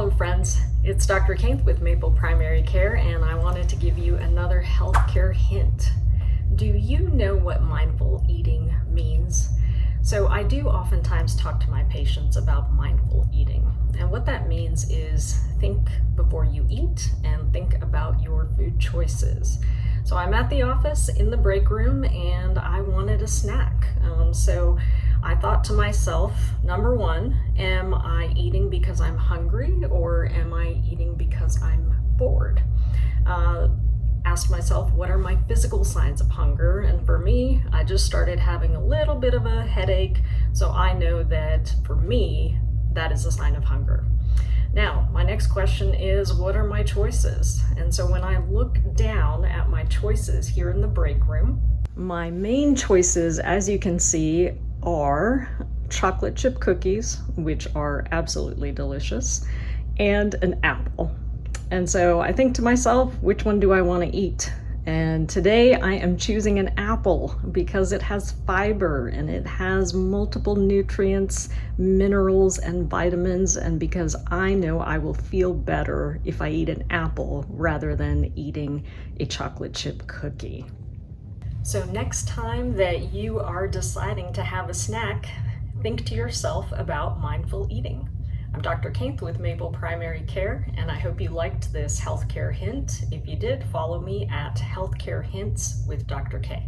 Hello friends, it's Dr. Kainth with Maple Primary Care, and I wanted to give you another healthcare hint. Do you know what mindful eating means? So I do oftentimes talk to my patients about mindful eating, and what that means is think before you eat and think about your food choices. So I'm at the office in the break room and I wanted a snack. So I thought to myself, number one, am I eating because I'm hungry or am I eating because I'm bored? Asked myself, what are my physical signs of hunger? And for me, I just started having a little bit of a headache. So I know that for me, that is a sign of hunger. Now, my next question is, what are my choices? And so when I look down at my choices here in the break room, my main choices, as you can see, are chocolate chip cookies, which are absolutely delicious, and an apple. And so I think to myself, which one do I want to eat? And today I am choosing an apple because it has fiber and it has multiple nutrients, minerals, and vitamins, and because I know I will feel better if I eat an apple rather than eating a chocolate chip cookie. So next time that you are deciding to have a snack, think to yourself about mindful eating. I'm Dr. Kainth with Maple Primary Care, and I hope you liked this healthcare hint. If you did, follow me at Healthcare Hints with Dr. K.